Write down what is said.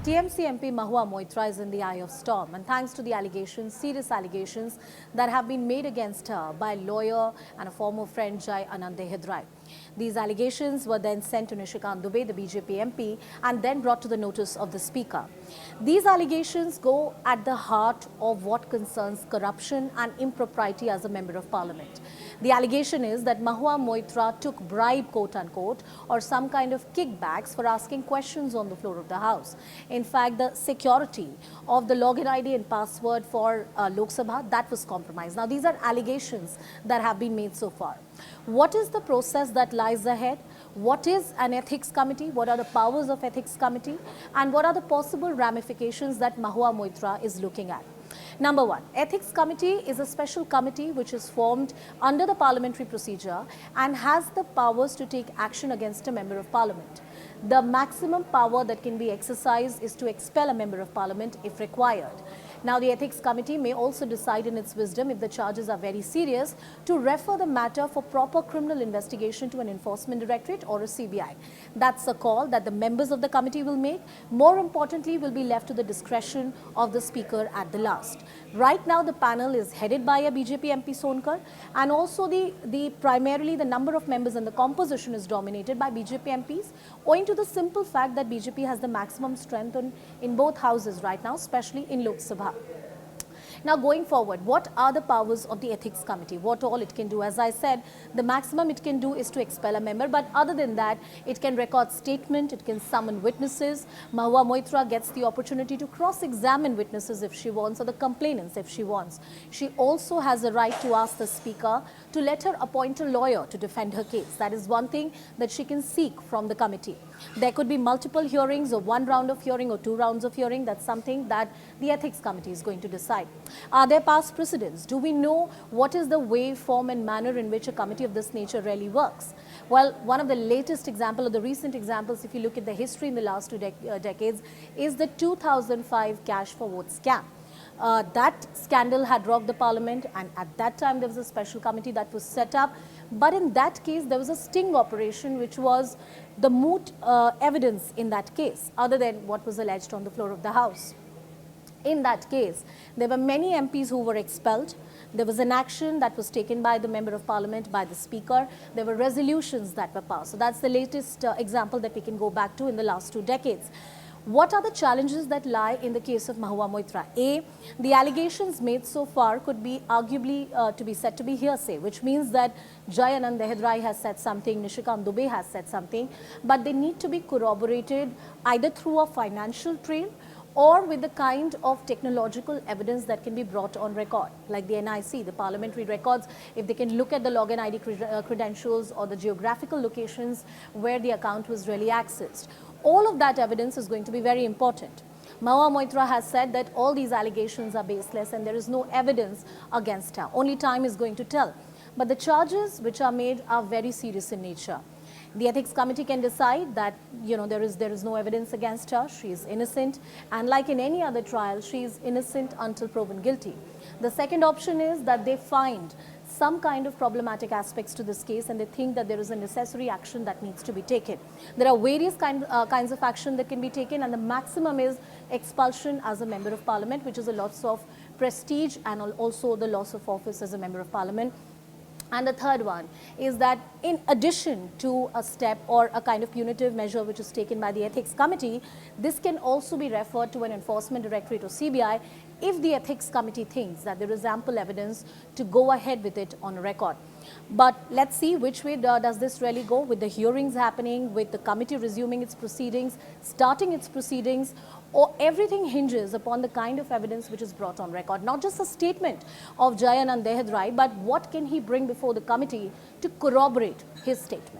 TMC MP Mahua Moitra is in the eye of storm, and thanks to the allegations, serious allegations that have been made against her by a lawyer and a former friend Jai N18V. These allegations were then sent to Nishikant Dubey, the BJP MP, and then brought to the notice of the Speaker. These allegations go at the heart of what concerns corruption and impropriety as a Member of Parliament. The allegation is that Mahua Moitra took bribe, quote-unquote, or some kind of kickbacks for asking questions on the floor of the House. In fact, the security of the login ID and password for Lok Sabha, that was compromised. Now, these are allegations that have been made so far. What is the process that lies ahead? What is an ethics committee? What are the powers of ethics committee? And what are the possible ramifications that Mahua Moitra is looking at? Number one, Ethics Committee is a special committee which is formed under the parliamentary procedure and has the powers to take action against a Member of Parliament. The maximum power that can be exercised is to expel a Member of Parliament if required. Now, the Ethics Committee may also decide in its wisdom, if the charges are very serious, to refer the matter for proper criminal investigation to an enforcement directorate or a CBI. That's a call that the members of the committee will make. More importantly, will be left to the discretion of the Speaker at the last. Right now, the panel is headed by a BJP MP Sonkar, and also primarily the number of members and the composition is dominated by BJP MPs, owing to the simple fact that BJP has the maximum strength in both houses right now, especially in Lok Sabha. Now, going forward, what are the powers of the Ethics Committee? What all it can do? As I said, the maximum it can do is to expel a member, but other than that, it can record statement, it can summon witnesses. Mahua Moitra gets the opportunity to cross-examine witnesses if she wants, or the complainants if she wants. She also has a right to ask the Speaker to let her appoint a lawyer to defend her case. That is one thing that she can seek from the committee. There could be multiple hearings, or one round of hearing, or two rounds of hearing. That's something that the Ethics Committee is going to decide. Are there past precedents? Do we know what is the way, form and manner in which a committee of this nature really works? Well, one of the latest examples, or the recent examples, if you look at the history in the last two decades, is the 2005 cash for vote scam. That scandal had rocked the parliament, and at that time there was a special committee that was set up. But in that case, there was a sting operation, which was the moot evidence in that case, other than what was alleged on the floor of the House. In that case, there were many MPs who were expelled. There was an action that was taken by the Member of Parliament, by the Speaker. There were resolutions that were passed. So that's the latest example that we can go back to in the last 2 decades. What are the challenges that lie in the case of Mahua Moitra? A, the allegations made so far could be arguably to be said to be hearsay, which means that Jai N18V has said something, Nishikant Dubey has said something, but they need to be corroborated either through a financial trail or with the kind of technological evidence that can be brought on record, like the NIC, the parliamentary records, if they can look at the login ID credentials or the geographical locations where the account was really accessed. All of that evidence is going to be very important. Mahua Moitra has said that all these allegations are baseless and there is no evidence against her. Only time is going to tell. But the charges which are made are very serious in nature. The Ethics Committee can decide that, there is no evidence against her, she is innocent, and like in any other trial, she is innocent until proven guilty. The second option is that they find some kind of problematic aspects to this case and they think that there is a necessary action that needs to be taken. There are various kinds of action that can be taken, and the maximum is expulsion as a Member of Parliament, which is a loss of prestige and also the loss of office as a Member of Parliament. And the third one is that in addition to a step or a kind of punitive measure which is taken by the Ethics Committee, this can also be referred to an enforcement directorate or CBI if the Ethics Committee thinks that there is ample evidence to go ahead with it on record. But let's see which way does this really go, with the hearings happening, with the committee resuming its proceedings, starting its proceedings, or everything hinges upon the kind of evidence which is brought on record. Not just a statement of Jai N18V, but what can he bring before the committee to corroborate his statement.